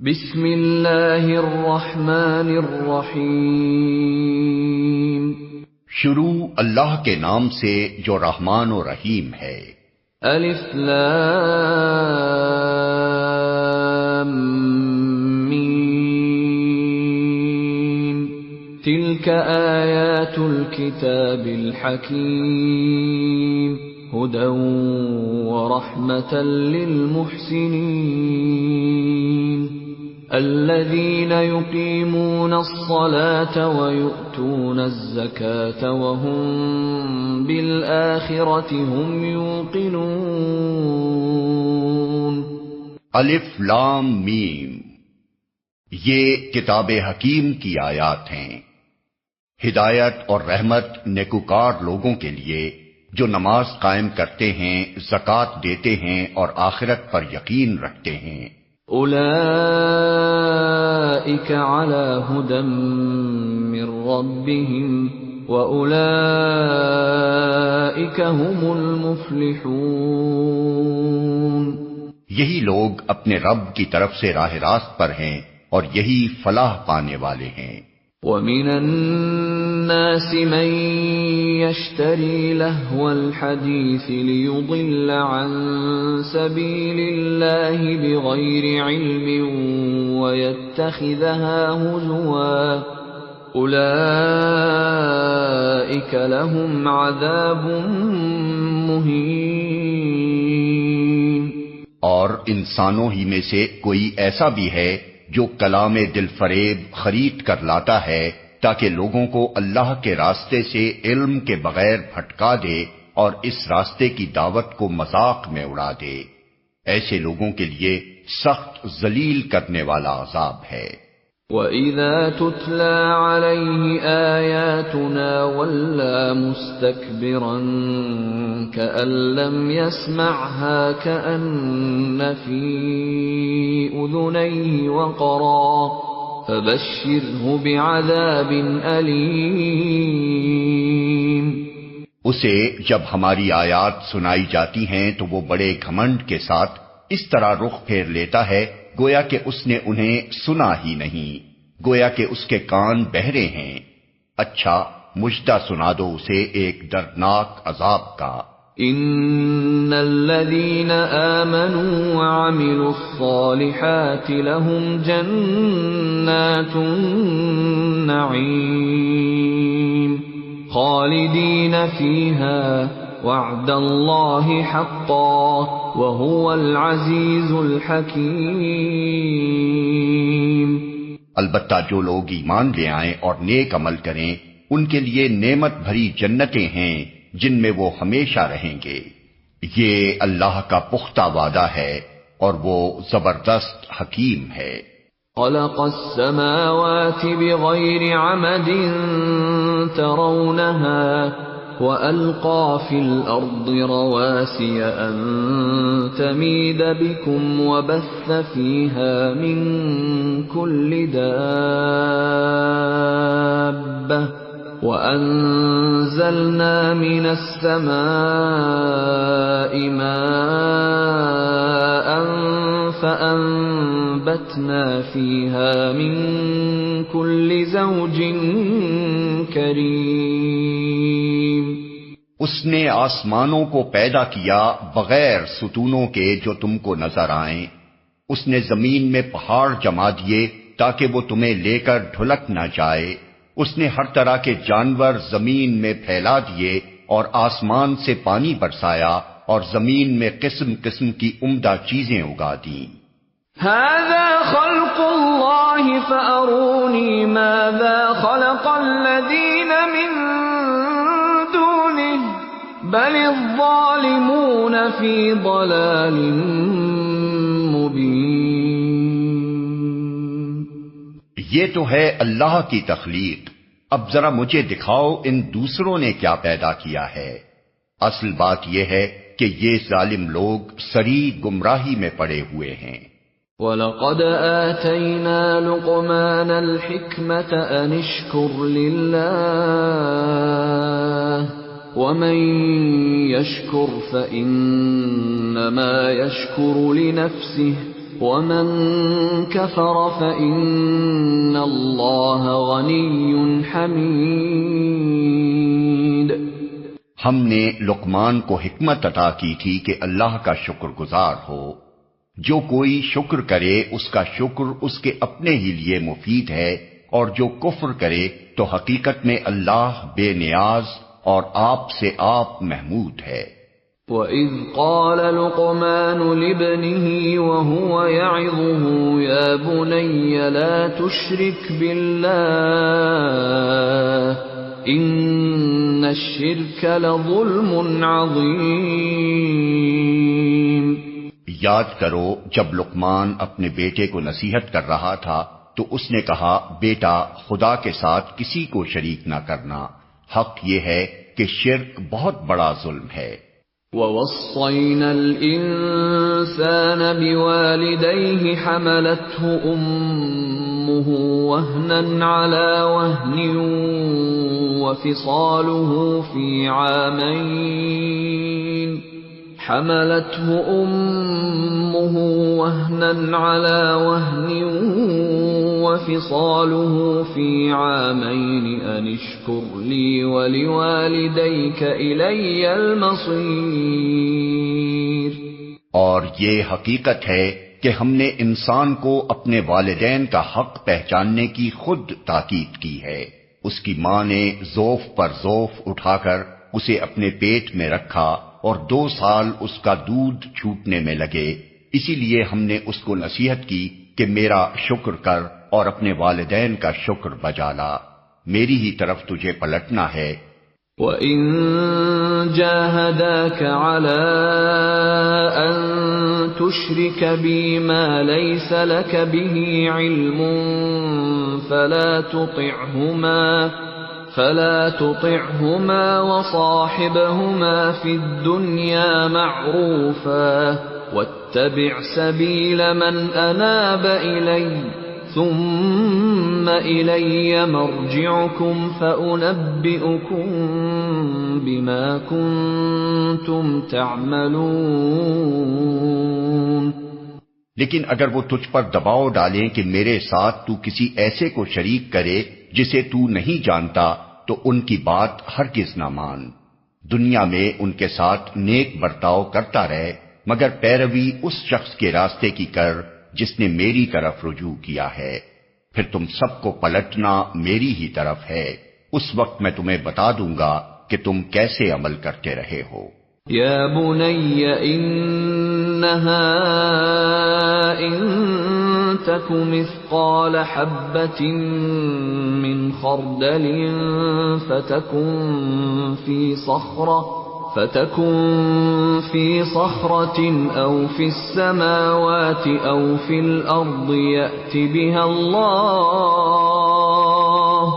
بسم اللہ الرحمن الرحیم۔ شروع اللہ کے نام سے جو رحمان و رحیم ہے۔ الف لام میم، تلک آیات الکتاب الحکیم، ہدی ورحمۃ للمحسنین الذين يقيمون الصلاة ويؤتون الزكاة وهم بالآخرة هم يوقنون۔ الف لام میم، یہ کتاب حکیم کی آیات ہیں، ہدایت اور رحمت نیکوکار لوگوں کے لیے جو نماز قائم کرتے ہیں، زکوٰۃ دیتے ہیں اور آخرت پر یقین رکھتے ہیں۔ اولئک علی ھدی من ربہم واولئک ھم المفلحون۔ یہی لوگ اپنے رب کی طرف سے راہ راست پر ہیں اور یہی فلاح پانے والے ہیں۔ وَمِنَ النَّاسِ مَن يَشْتَرِي لَهْوَ الْحَدِيثِ لِيُضِلَّ عَن سَبِيلِ اللَّهِ بِغَيْرِ عِلْمٍ وَيَتَّخِذَهَا هُزُوًا أُولَئِكَ لَهُمْ عَذَابٌ مُهِينٌ۔ اور انسانوں ہی میں سے کوئی ایسا بھی ہے جو کلام دل فریب خرید کر لاتا ہے تاکہ لوگوں کو اللہ کے راستے سے علم کے بغیر بھٹکا دے اور اس راستے کی دعوت کو مذاق میں اڑا دے، ایسے لوگوں کے لیے سخت ذلیل کرنے والا عذاب ہے۔ وَإِذَا تُتْلَى عَلَيْهِ آيَاتُنَا وَلَّى مُسْتَكْبِرًا كَأَن لَّمْ يَسْمَعْهَا كَأَنَّ فِي أُذُنَيْهِ وَقْرًا فَبَشِّرْهُ بِعَذَابٍ أَلِيمٍ۔ اسے جب ہماری آیات سنائی جاتی ہیں تو وہ بڑے گھمنڈ کے ساتھ اس طرح رخ پھیر لیتا ہے گویا کہ اس نے انہیں سنا ہی نہیں، گویا کہ اس کے کان بہرے ہیں۔ اچھا مژدہ سنا دو اسے ایک دردناک عذاب کا۔ ان الذين آمنوا وعملوا الصالحات لهم جنات النعيم خالدين فيها وعد الله حقا وهو العزيز الحكيم۔ البتہ جو لوگ ایمان لے آئیں اور نیک عمل کریں ان کے لیے نعمت بھری جنتیں ہیں جن میں وہ ہمیشہ رہیں گے، یہ اللہ کا پختہ وعدہ ہے اور وہ زبردست حکیم ہے۔ خلق السماوات بغير عمد ترونها وألقى في الأرض رواسي أن تميد بكم وبث فيها من كل دابة وأنزلنا من السماء ماء فأنبتنا فيها من كل زوج كريم۔ اس نے آسمانوں کو پیدا کیا بغیر ستونوں کے جو تم کو نظر آئیں، اس نے زمین میں پہاڑ جما دیے تاکہ وہ تمہیں لے کر ڈھلک نہ جائے، اس نے ہر طرح کے جانور زمین میں پھیلا دیے اور آسمان سے پانی برسایا اور زمین میں قسم قسم کی عمدہ چیزیں اگا دیں۔ هذا خلق اللہ فأرونی ماذا خلق الذین من دونہ بل الظالمون فی ضلال مبین۔ یہ تو ہے اللہ کی تخلیق، اب ذرا مجھے دکھاؤ ان دوسروں نے کیا پیدا کیا ہے۔ اصل بات یہ ہے کہ یہ ظالم لوگ صریح گمراہی میں پڑے ہوئے ہیں۔ وَلَقَدْ آتَيْنَا لُقْمَانَ الْحِكْمَةَ أَنِ اشْكُرْ لِلَّهِ وَمَن يَشْكُرْ فَإِنَّمَا يَشْكُرُ لِنَفْسِهِ ومن كفر فإن الله غني حميد۔ ہم نے لقمان کو حکمت عطا کی تھی کہ اللہ کا شکر گزار ہو۔ جو کوئی شکر کرے اس کا شکر اس کے اپنے ہی لیے مفید ہے، اور جو کفر کرے تو حقیقت میں اللہ بے نیاز اور آپ سے آپ محمود ہے۔ وَإِذْ قَالَ لُقْمَانُ لِابْنِهِ وَهُوَ يَعِظُهُ يَا بُنَيَّ لَا تُشْرِكْ بِاللَّهِ إِنَّ الشِّرْكَ لَظُلْمٌ عَظِيمٌ۔ یاد کرو جب لقمان اپنے بیٹے کو نصیحت کر رہا تھا تو اس نے کہا، بیٹا خدا کے ساتھ کسی کو شریک نہ کرنا، حق یہ ہے کہ شرک بہت بڑا ظلم ہے۔ وَوَصَّيْنَا الْإِنسَانَ بِوَالِدَيْهِ حَمَلَتْهُ أُمُّهُ وَهْنًا عَلَى وَهْنٍ وَفِصَالُهُ فِي عَامَيْنِ أَنِ اشْكُرْ لِي وَلِوَالِدَيْكَ إِلَيَّ الْمَصِيرُ۔ اور یہ حقیقت ہے کہ ہم نے انسان کو اپنے والدین کا حق پہچاننے کی خود تاکید کی ہے۔ اس کی ماں نے ذوف پر ذوف اٹھا کر اسے اپنے پیٹ میں رکھا اور 2 سال اس کا دودھ چھوٹنے میں لگے، اسی لیے ہم نے اس کو نصیحت کی کہ میرا شکر کر اور اپنے والدین کا شکر بجا لا، میری ہی طرف تجھے پلٹنا ہے۔ وَإِن جَاهَدَاكَ عَلَىٰ أَن تُشْرِكَ بِي مَا لَيْسَ لَكَ بِهِ عِلْمٌ فَلَا تُطِعْهُمَا وَصَاحِبْهُمَا فِي الدُّنْيَا مَعْرُوفًا وَاتَّبِعْ سَبِيلَ مَنْ أَنَابَ إِلَيَّ ثُمَّ إِلَيَّ مَرْجِعُكُمْ فَأُنَبِّئُكُم بِمَا كُنتُمْ تَعْمَلُونَ۔ لیکن اگر وہ تجھ پر دباؤ ڈالیں کہ میرے ساتھ تو کسی ایسے کو شریک کرے جسے تو نہیں جانتا تو ان کی بات ہرگز نہ مان۔ دنیا میں ان کے ساتھ نیک برتاؤ کرتا رہے، مگر پیروی اس شخص کے راستے کی کر جس نے میری طرف رجوع کیا ہے، پھر تم سب کو پلٹنا میری ہی طرف ہے، اس وقت میں تمہیں بتا دوں گا کہ تم کیسے عمل کرتے رہے ہو۔ یا بنی انہا ان تک مثقال حبة من خردل فتكن في صخرة أو في السماوات أو في الأرض يأت بها الله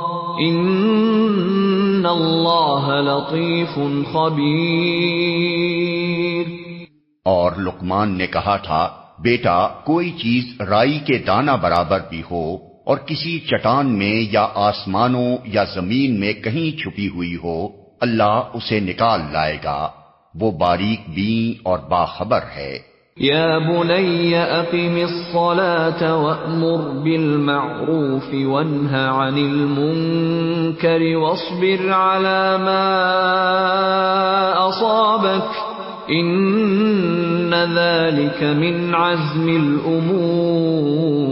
إن الله لطيف خبير۔ اور لقمان نے کہا تھا، بیٹا کوئی چیز رائی کے دانہ برابر بھی ہو اور کسی چٹان میں یا آسمانوں یا زمین میں کہیں چھپی ہوئی ہو، اللہ اسے نکال لائے گا، وہ باریک بین اور باخبر ہے۔ یا بنی اقم الصلاة وأمر بالمعروف وانہ عن المنکر واصبر على ما أصابك ان ذلك من عزم الامور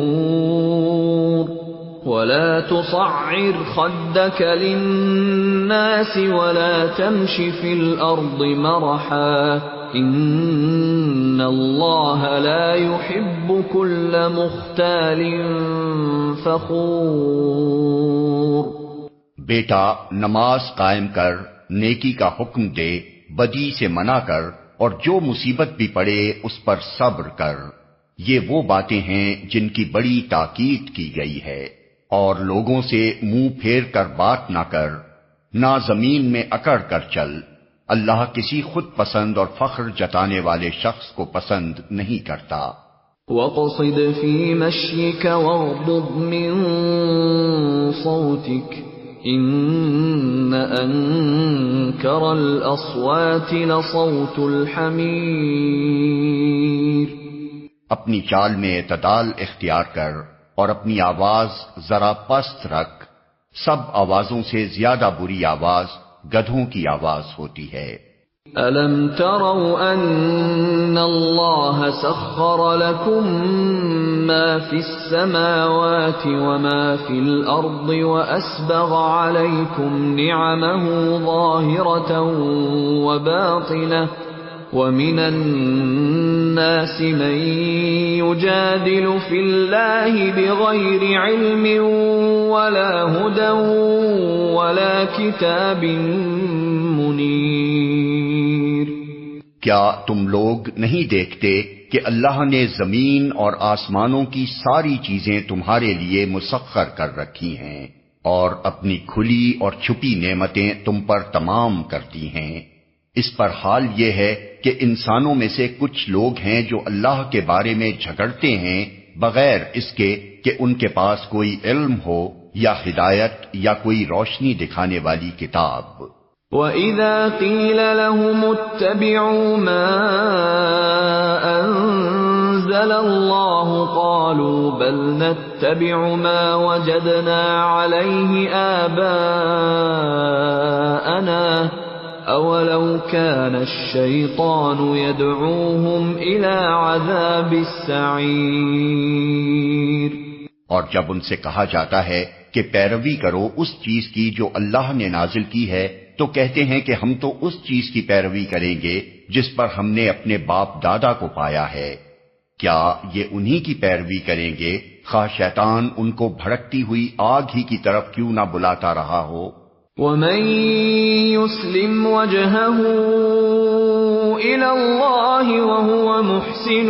ولا تصعر خدك للناس ولا تمش في الارض مرحا ان الله لا يحب كل مختال فخور۔ بیٹا نماز قائم کر، نیکی کا حکم دے، بدی سے منع کر، اور جو مصیبت بھی پڑے اس پر صبر کر، یہ وہ باتیں ہیں جن کی بڑی تاکید کی گئی ہے۔ اور لوگوں سے منہ پھیر کر بات نہ کر، نہ زمین میں اکڑ کر چل، اللہ کسی خود پسند اور فخر جتانے والے شخص کو پسند نہیں کرتا۔ وَاقْصِدْ فِي مَشْيِكَ وَاغْضُضْ مِنْ صَوْتِكَ إِنَّ أَنكَرَ الْأَصْوَاتِ لَصَوْتُ الْحَمِيرِ۔ اپنی چال میں اعتدال اختیار کر اور اپنی آواز ذرا پست رکھ، سب آوازوں سے زیادہ بری آواز گدھوں کی آواز ہوتی ہے۔ أَلَمْ تَرَوْا أَنَّ اللَّهَ سَخَّرَ لَكُم مَّا فِي السَّمَاوَاتِ وَمَا فِي الْأَرْضِ وَأَسْبَغَ عَلَيْكُمْ نِعَمَهُ ظَاهِرَةً وَبَاطِنَةً وَمِنَ النَّاسِ مَن يُجَادِلُ فِي اللَّهِ بِغَيْرِ عِلْمٍ وَلَا هُدًى وَلَا كِتَابٍ مُنِيرٍ۔ کیا تم لوگ نہیں دیکھتے کہ اللہ نے زمین اور آسمانوں کی ساری چیزیں تمہارے لیے مسخر کر رکھی ہیں اور اپنی کھلی اور چھپی نعمتیں تم پر تمام کرتی ہیں؟ اس پر حال یہ ہے کہ انسانوں میں سے کچھ لوگ ہیں جو اللہ کے بارے میں جھگڑتے ہیں بغیر اس کے کہ ان کے پاس کوئی علم ہو یا ہدایت یا کوئی روشنی دکھانے والی کتاب۔ وَإِذَا قِيلَ لَهُمُ اتَّبِعُوا مَا أَنزَلَ اللَّهُ قَالُوا بَلْ نَتَّبِعُ مَا وَجَدْنَا عَلَيْهِ آبَاءَنَا أَوَلَوْ كَانَ الشَّيْطَانُ يَدْعُوهُمْ إِلَى عَذَابِ السَّعِيرِ۔ اور جب ان سے کہا جاتا ہے کہ پیروی کرو اس چیز کی جو اللہ نے نازل کی ہے تو کہتے ہیں کہ ہم تو اس چیز کی پیروی کریں گے جس پر ہم نے اپنے باپ دادا کو پایا ہے۔ کیا یہ انہی کی پیروی کریں گے خواہ شیطان ان کو بھڑکتی ہوئی آگ ہی کی طرف کیوں نہ بلاتا رہا ہو؟ وَمَن يُسْلِمْ وَجْهَهُ إِلَى اللَّهِ وَهُوَ مُحْسِنٌ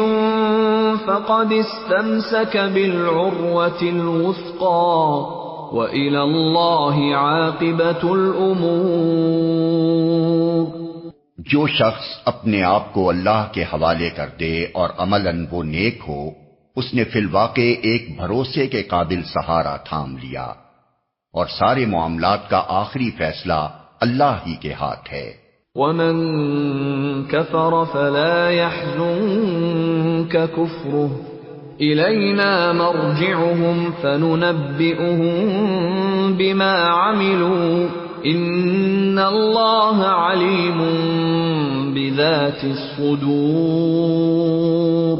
فَقَدِ اسْتَمْسَكَ بِالْعُرْوَةِ الْوُثْقَى وَإِلَى اللَّهِ عَاقِبَةُ الْأُمُورِ۔ جو شخص اپنے آپ کو اللہ کے حوالے کر دے اور عملاً وہ نیک ہو، اس نے فی الواقع ایک بھروسے کے قابل سہارا تھام لیا، اور سارے معاملات کا آخری فیصلہ اللہ ہی کے ہاتھ ہے۔ وَمَن كَفَرَ فَلَا يَحْزُنكَ كُفْرُهُ إِلَيْنَا مَرْجِعُهُمْ فَنُنَبِّئُهُم بِمَا عَمِلُوا إِنَّ اللَّهَ عَلِيمٌ بِذَاتِ الصُّدُورِ۔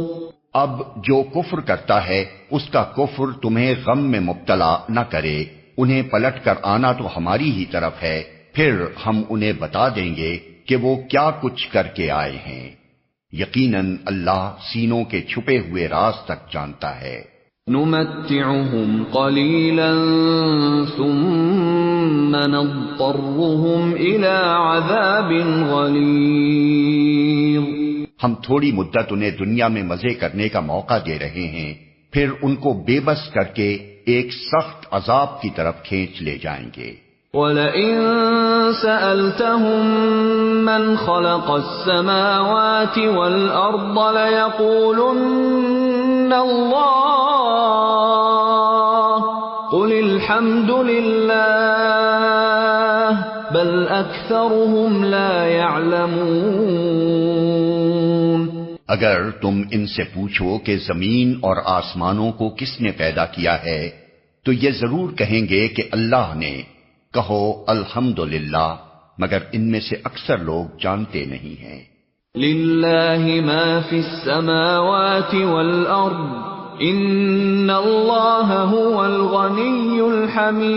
اب جو کفر کرتا ہے اس کا کفر تمہیں غم میں مبتلا نہ کرے، انہیں پلٹ کر آنا تو ہماری ہی طرف ہے، پھر ہم انہیں بتا دیں گے کہ وہ کیا کچھ کر کے آئے ہیں۔ یقیناً اللہ سینوں کے چھپے ہوئے راز تک جانتا ہے۔ نُمَتِّعُهُمْ قَلِيلًا ثُمَّ نَضْطَرُّهُمْ إِلَى عَذَابٍ غَلِيظٍ۔ ہم تھوڑی مدت انہیں دنیا میں مزے کرنے کا موقع دے رہے ہیں، پھر ان کو بے بس کر کے ایک سخت عذاب کی طرف کھینچ لے جائیں گے۔ وَلَئِن سَأَلْتَهُم مَّنْ خَلَقَ السَّمَاوَاتِ وَالْأَرْضَ لَيَقُولُنَّ اللَّهُ قُلِ الْحَمْدُ لِلَّهِ بَلْ أَكْثَرُهُمْ لَا يَعْلَمُونَ۔ اگر تم ان سے پوچھو کہ زمین اور آسمانوں کو کس نے پیدا کیا ہے تو یہ ضرور کہیں گے کہ اللہ نے۔ کہو الحمدللہ، مگر ان میں سے اکثر لوگ جانتے نہیں ہیں۔ لِلَّهِ مَا فِي السَّمَاوَاتِ وَالْأَرْضِ إِنَّ اللَّهَ هُوَ الْغَنِيُّ الْحَمِيدُ۔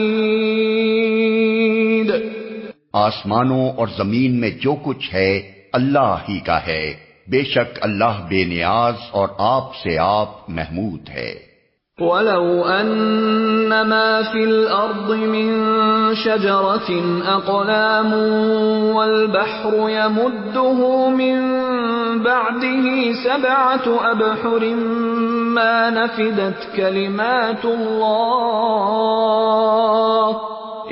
آسمانوں اور زمین میں جو کچھ ہے اللہ ہی کا ہے، بے شک اللہ بے نیاز اور آپ سے آپ محمود ہے۔ وَلَوْ أَنَّ مَا فِي الْأَرْضِ مِن شَجَرَةٍ أَقْلَامٌ وَالْبَحْرُ يَمُدُّهُ مِن بَعْدِهِ 7 أَبْحُرٍ مَّا نَفِدَتْ كَلِمَاتُ اللَّهِ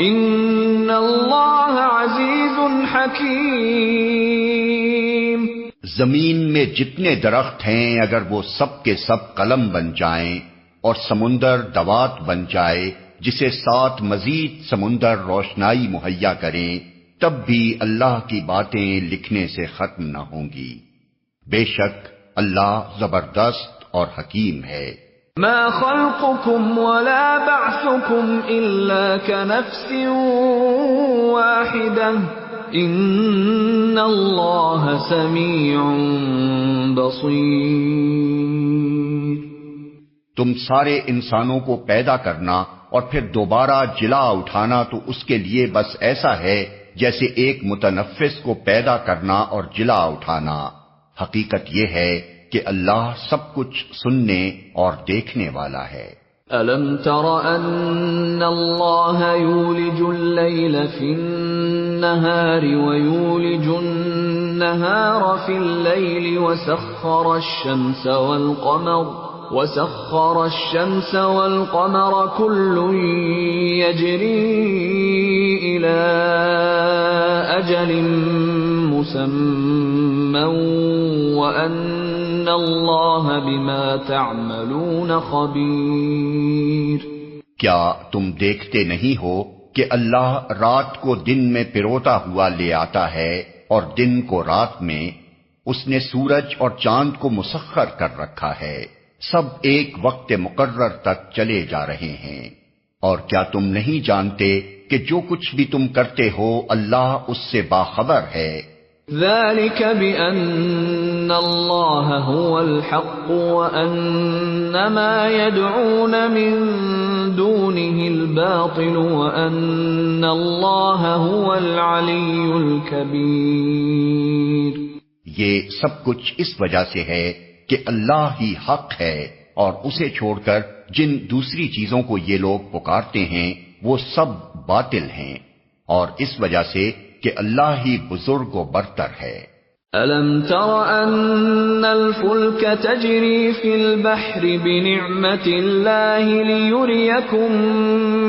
إِنَّ اللَّهَ عَزِيزٌ حَكِيمٌ۔ زمین میں جتنے درخت ہیں اگر وہ سب کے سب قلم بن جائیں اور سمندر دوات بن جائے جسے 7 مزید سمندر روشنائی مہیا کریں، تب بھی اللہ کی باتیں لکھنے سے ختم نہ ہوں گی۔ بے شک اللہ زبردست اور حکیم ہے۔ ما خلقكم ولا بعثكم إلا كنفس واحدة إن الله سميع بصير۔ تم سارے انسانوں کو پیدا کرنا اور پھر دوبارہ جلا اٹھانا تو اس کے لیے بس ایسا ہے جیسے ایک متنفس کو پیدا کرنا اور جلا اٹھانا۔ حقیقت یہ ہے کہ اللہ سب کچھ سننے اور دیکھنے والا ہے۔ أَلَمْ تَرَ أَنَّ اللَّهَ يُولِجُ اللَّيْلَ فِي النَّهَارِ وَيُولِجُ النَّهَارَ فِي اللَّيْلِ وَسَخَّرَ الشَّمْسَ وَالْقَمَرَ كُلٌّ يَجْرِي إِلَى أَجَلٍ مُّسَمًّى وَأَنَّ اللَّهَ بِمَا تَعْمَلُونَ خَبِيرٌ۔ کیا تم دیکھتے نہیں ہو کہ اللہ رات کو دن میں پروتا ہوا لے آتا ہے اور دن کو رات میں؟ اس نے سورج اور چاند کو مسخر کر رکھا ہے، سب ایک وقت مقرر تک چلے جا رہے ہیں۔ اور کیا تم نہیں جانتے کہ جو کچھ بھی تم کرتے ہو اللہ اس سے باخبر ہے؟ ذَلِكَ بِأَنَّ اللَّهَ هُوَ الْحَقُّ وَأَنَّ مَا يَدْعُونَ مِن دُونِهِ الْبَاطِلُ وَأَنَّ اللَّهَ هُوَ الْعَلِيُّ الْكَبِيرُ۔ یہ سب کچھ اس وجہ سے ہے کہ اللہ ہی حق ہے، اور اسے چھوڑ کر جن دوسری چیزوں کو یہ لوگ پکارتے ہیں وہ سب باطل ہیں، اور اس وجہ سے کہ اللہ ہی بزرگ و برتر ہے۔ أَلَمْ تَرَ أَنَّ الْفُلْكَ تَجْرِي فِي الْبَحْرِ بِنِعْمَةِ اللَّهِ لِيُرِيَكُم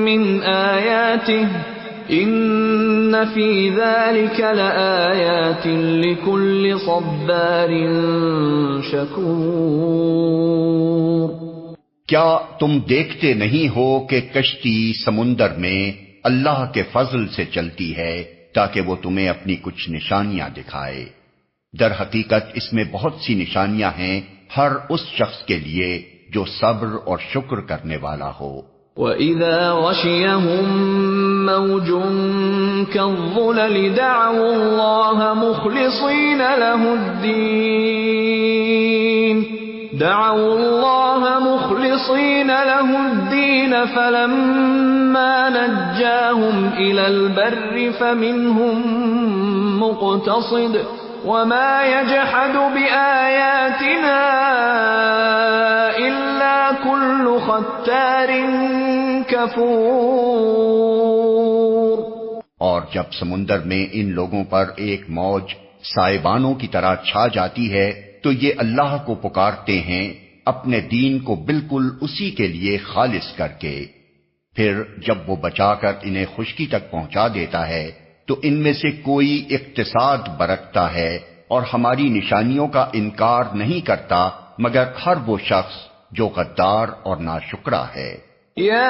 مِّنْ آيَاتِهِ إِنَّ فِي ذَلِكَ لَآيَاتٍ لِكُلِّ صَبَّارٍ شَكُورٍ۔ کیا تم دیکھتے نہیں ہو کہ کشتی سمندر میں اللہ کے فضل سے چلتی ہے تاکہ وہ تمہیں اپنی کچھ نشانیاں دکھائے؟ در حقیقت اس میں بہت سی نشانیاں ہیں ہر اس شخص کے لیے جو صبر اور شکر کرنے والا ہو۔ وَإِذَا غَشِيَهُم مَّوْجٌ كَالظُّلَلِ دَعَوُا اللَّهَ مُخْلِصِينَ لَهُ الدِّينَ فَلَمَّا نَجَّاهُمْ إِلَى الْبَرِّ فَمِنْهُم مُّقْتَصِدٌ وَمَا يَجْحَدُ بِآيَاتِنَا إِلَّا كُلُّ خَتَّارٍ کفور۔ اور جب سمندر میں ان لوگوں پر ایک موج سائبانوں کی طرح چھا جاتی ہے تو یہ اللہ کو پکارتے ہیں اپنے دین کو بالکل اسی کے لیے خالص کر کے، پھر جب وہ بچا کر انہیں خشکی تک پہنچا دیتا ہے تو ان میں سے کوئی اقتصاد برتتا ہے اور ہماری نشانیوں کا انکار نہیں کرتا مگر ہر وہ شخص جو غدار اور ناشکرا ہے۔ یا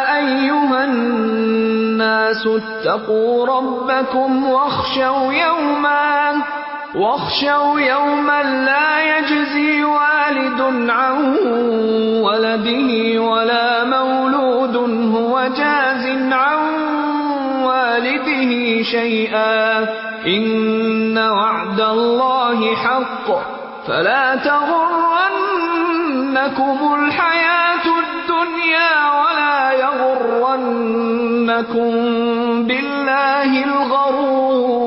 ایھا الناس اتقوا ربکم واخشوا یوما لا یجزی والد عن ولده ولا مولود هو جاز عن والده شيئا ان وعد الله حق فلا تغرنكم الحياة الدنيا ولا يغرنكم بالله الغرور۔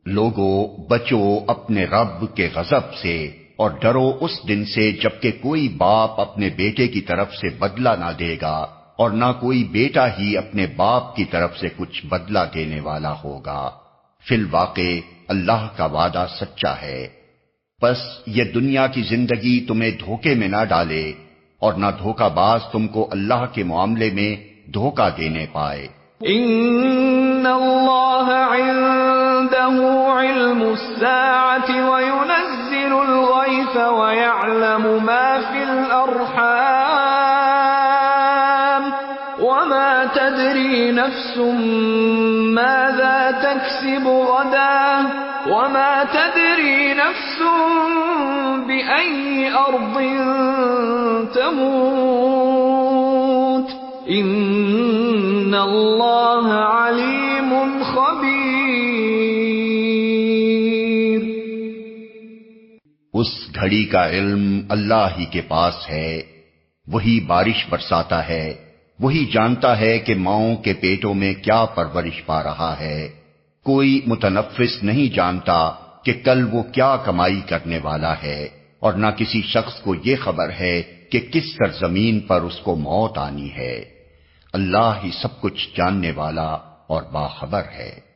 لوگو بچو اپنے رب کے غضب سے اور ڈرو اس دن سے جبکہ کوئی باپ اپنے بیٹے کی طرف سے بدلہ نہ دے گا اور نہ کوئی بیٹا ہی اپنے باپ کی طرف سے کچھ بدلہ دینے والا ہوگا۔ فی الواقع اللہ کا وعدہ سچا ہے، بس یہ دنیا کی زندگی تمہیں دھوکے میں نہ ڈالے اور نہ دھوکہ باز تم کو اللہ کے معاملے میں دھوکہ دینے پائے۔ ان اللہ عنده علم الساعة وينزل الغيث ويعلم ما في الأرحام وما تدري نفس ماذا تكسب غدا وما تدري نفس أي أرض تموت إن الله عليم خبير۔ اس گھڑی کا علم اللہ ہی کے پاس ہے، وہی بارش برساتا ہے، وہی جانتا ہے کہ ماؤں کے پیٹوں میں کیا پرورش پا رہا ہے۔ کوئی متنفس نہیں جانتا کہ کل وہ کیا کمائی کرنے والا ہے، اور نہ کسی شخص کو یہ خبر ہے کہ کس سرزمین پر اس کو موت آنی ہے۔ اللہ ہی سب کچھ جاننے والا اور باخبر ہے۔